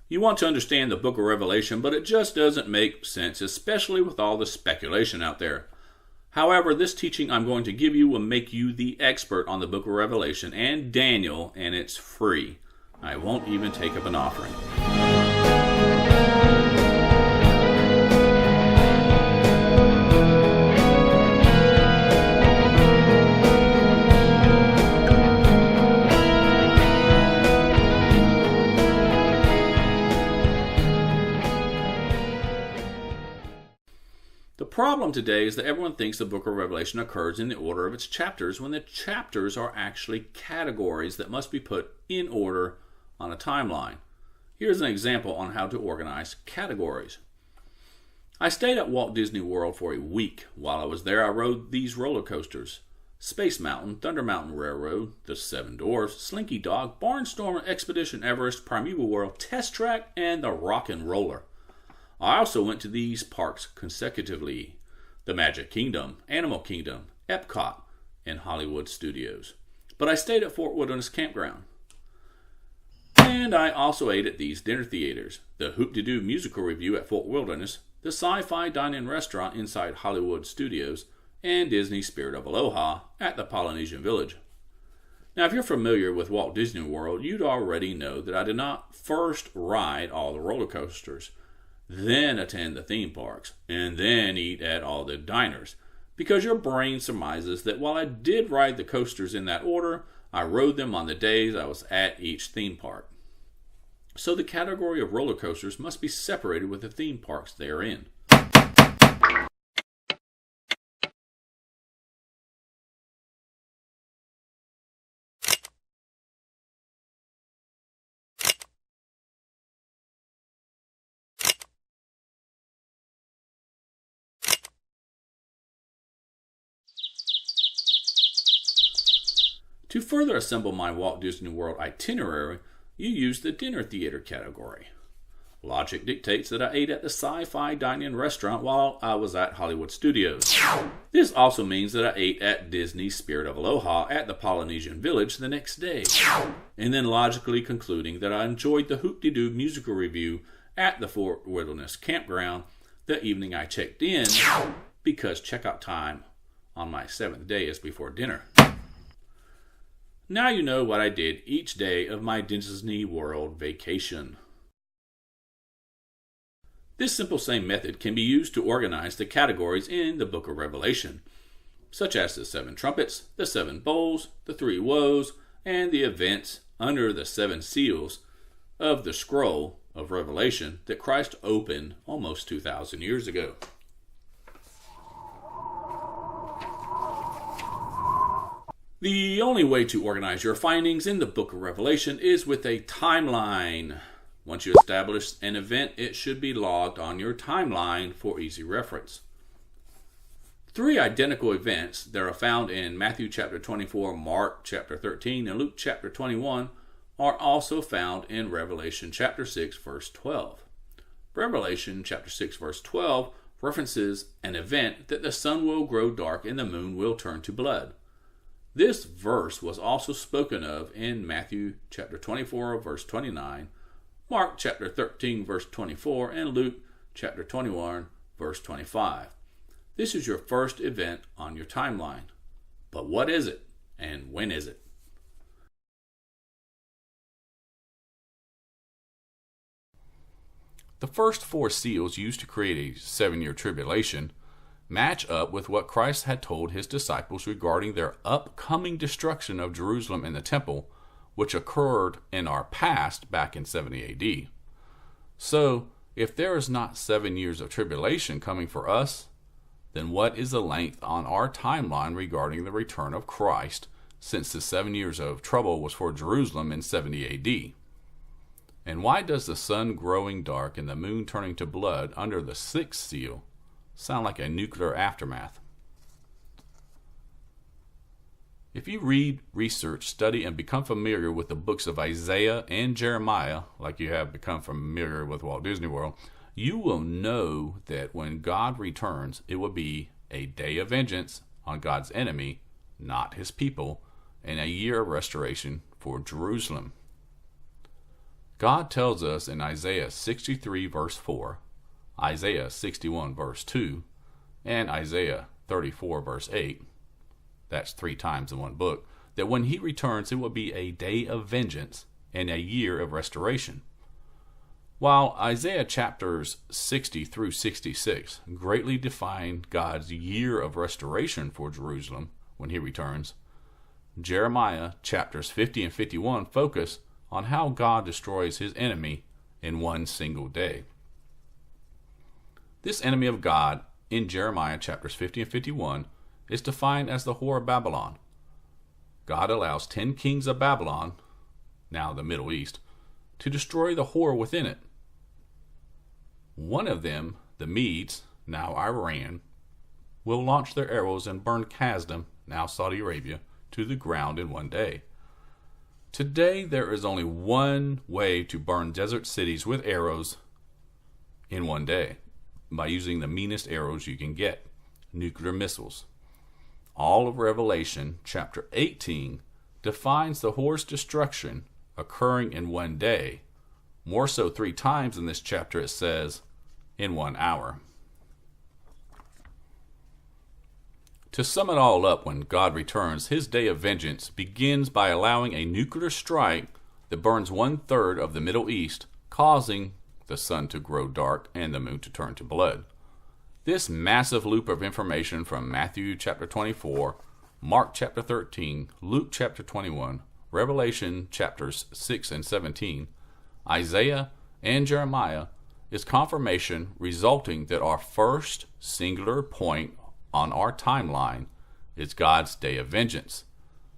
You want to understand the book of Revelation, but it just doesn't make sense, especially with all the speculation out there. However, this teaching I'm going to give you will make you the expert on the book of Revelation and Daniel, and it's free. I won't even take up an offering. The problem today is that everyone thinks the book of Revelation occurs in the order of its chapters when the chapters are actually categories that must be put in order on a timeline. Here's an example on how to organize categories. I stayed at Walt Disney World for a week. While I was there, I rode these roller coasters: Space Mountain, Thunder Mountain Railroad, The Seven Dwarfs, Slinky Dog, Barnstormer, Expedition Everest, Primeval World, Test Track, and the Rock and Roller. I also went to these parks consecutively: the Magic Kingdom, Animal Kingdom, Epcot, and Hollywood Studios. But I stayed at Fort Wilderness Campground. And I also ate at these dinner theaters: the Hoop-de-Doo Musical Review at Fort Wilderness, the Sci-Fi Dine-In Restaurant inside Hollywood Studios, and Disney's Spirit of Aloha at the Polynesian Village. Now, if you're familiar with Walt Disney World, you'd already know that I did not first ride all the roller coasters, then attend the theme parks, and then eat at all the diners, because your brain surmises that while I did ride the coasters in that order, I rode them on the days I was at each theme park. So the category of roller coasters must be separated with the theme parks they are in. To further assemble my Walt Disney World itinerary, you use the dinner theater category. Logic dictates that I ate at the Sci-Fi Dine-In Restaurant while I was at Hollywood Studios. This also means that I ate at Disney's Spirit of Aloha at the Polynesian Village the next day, and then logically concluding that I enjoyed the Hoop-de-Doo Musical Review at the Fort Wilderness Campground the evening I checked in, because checkout time on my 7th day is before dinner. Now you know what I did each day of my Disney World vacation. This simple same method can be used to organize the categories in the book of Revelation, such as the 7 trumpets, the 7 bowls, the 3 woes, and the events under the 7 seals of the scroll of Revelation that Christ opened almost 2,000 years ago. The only way to organize your findings in the book of Revelation is with a timeline. Once you establish an event, it should be logged on your timeline for easy reference. 3 identical events that are found in Matthew chapter 24, Mark chapter 13, and Luke chapter 21 are also found in Revelation chapter 6, verse 12. Revelation chapter 6, verse 12 references an event that the sun will grow dark and the moon will turn to blood. This verse was also spoken of in Matthew chapter 24, verse 29, Mark chapter 13, verse 24, and Luke chapter 21, verse 25. This is your first event on your timeline. But what is it, and when is it? The first 4 seals used to create a 7-year tribulation match up with what Christ had told his disciples regarding their upcoming destruction of Jerusalem and the temple, which occurred in our past back in 70 AD. So, if there is not 7 years of tribulation coming for us, then what is the length on our timeline regarding the return of Christ, since the 7 years of trouble was for Jerusalem in 70 AD? And why does the sun growing dark and the moon turning to blood under the 6th seal sound like a nuclear aftermath? If you read, research, study, and become familiar with the books of Isaiah and Jeremiah, like you have become familiar with Walt Disney World, you will know that when God returns, it will be a day of vengeance on God's enemy, not his people, and a year of restoration for Jerusalem. God tells us in Isaiah 63 verse 4, Isaiah 61 verse 2, and Isaiah 34 verse 8, that's 3 times in one book, that when he returns it will be a day of vengeance and a year of restoration. While Isaiah chapters 60 through 66 greatly define God's year of restoration for Jerusalem when he returns, Jeremiah chapters 50 and 51 focus on how God destroys his enemy in one single day. This enemy of God in Jeremiah chapters 50 and 51 is defined as the whore of Babylon. God allows 10 kings of Babylon, now the Middle East, to destroy the whore within it. One of them, the Medes, now Iran, will launch their arrows and burn Kasdim, now Saudi Arabia, to the ground in one day. Today there is only one way to burn desert cities with arrows in one day, by using the meanest arrows you can get, nuclear missiles. All of Revelation chapter 18 defines the whore's destruction occurring in one day. More so 3 times in this chapter it says, in 1 hour. To sum it all up, when God returns, his day of vengeance begins by allowing a nuclear strike that burns 1/3 of the Middle East, causing the sun to grow dark and the moon to turn to blood. This massive loop of information from Matthew chapter 24, Mark chapter 13, Luke chapter 21, Revelation chapters 6 and 17, Isaiah and Jeremiah is confirmation resulting that our first singular point on our timeline is God's day of vengeance,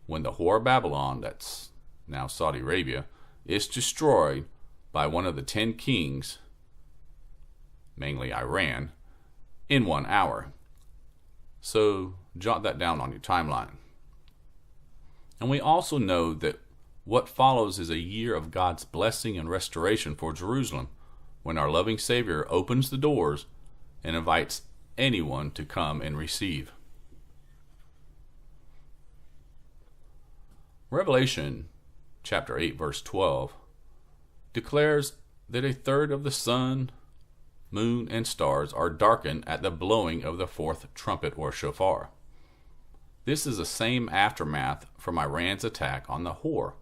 when the whore of Babylon, that's now Saudi Arabia, is destroyed by one of the 10 kings, mainly Iran, in 1 hour. So jot that down on your timeline. And we also know that what follows is a year of God's blessing and restoration for Jerusalem, when our loving Savior opens the doors and invites anyone to come and receive. Revelation chapter 8 verse 12 declares that 1/3 of the sun, moon, and stars are darkened at the blowing of the 4th trumpet or shofar. This is the same aftermath from Iran's attack on the whore,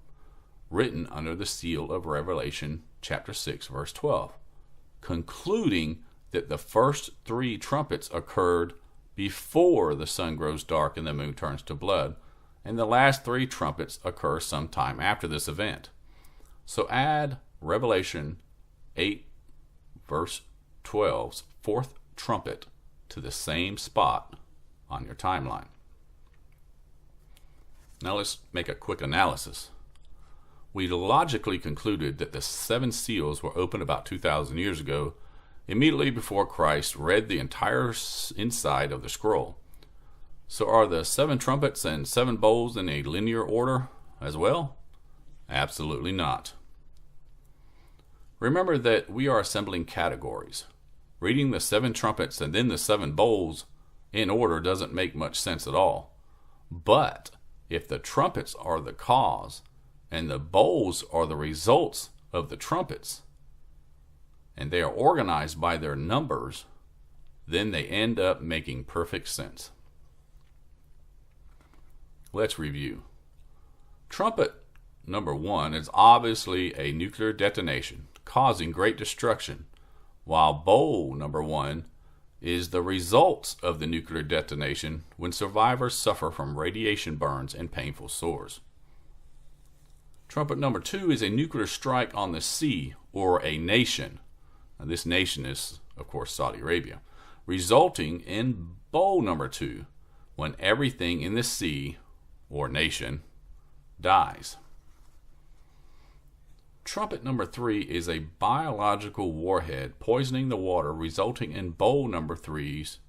written under the seal of Revelation chapter 6 verse 12, concluding that the first 3 trumpets occurred before the sun grows dark and the moon turns to blood, and the last 3 trumpets occur sometime after this event. So add Revelation 8 verse 12's 4th trumpet to the same spot on your timeline. Now let's make a quick analysis. We logically concluded that the 7 seals were opened about 2,000 years ago, immediately before Christ read the entire inside of the scroll. So are the 7 trumpets and 7 bowls in a linear order as well? Absolutely not. Remember that we are assembling categories. Reading the 7 trumpets and then the 7 bowls in order doesn't make much sense at all. But if the trumpets are the cause and the bowls are the results of the trumpets, and they are organized by their numbers, then they end up making perfect sense. Let's review. Trumpet number 1 is obviously a nuclear detonation, causing great destruction, while bowl number 1 is the results of the nuclear detonation when survivors suffer from radiation burns and painful sores. Trumpet number 2 is a nuclear strike on the sea or a nation. Now, this nation is, of course, Saudi Arabia, resulting in bowl number 2 when everything in the sea or nation dies. Trumpet number 3 is a biological warhead poisoning the water, resulting in bowl number 3's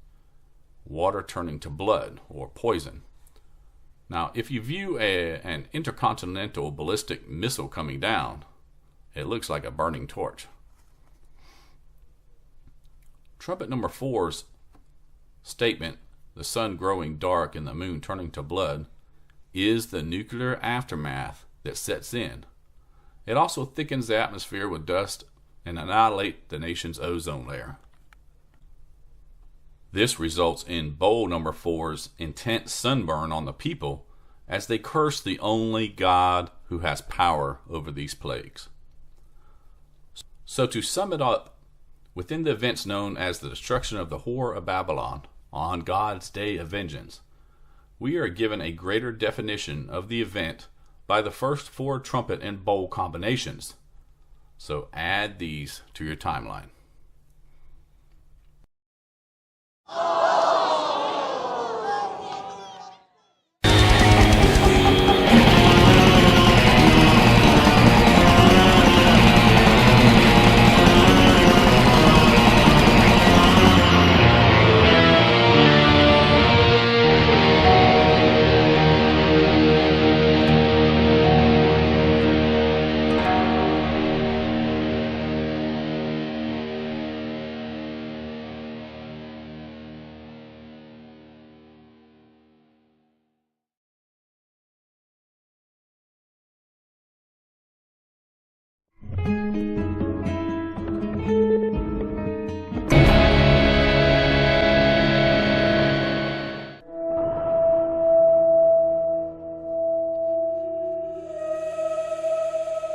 water turning to blood or poison. Now, if you view an intercontinental ballistic missile coming down, it looks like a burning torch. Trumpet number 4's statement, the sun growing dark and the moon turning to blood, is the nuclear aftermath that sets in. It also thickens the atmosphere with dust and annihilate the nation's ozone layer. This results in bowl number 4's intense sunburn on the people as they curse the only God who has power over these plagues. So to sum it up, within the events known as the destruction of the whore of Babylon on God's day of vengeance, we are given a greater definition of the event by the first 4 trumpet and bowl combinations. So add these to your timeline.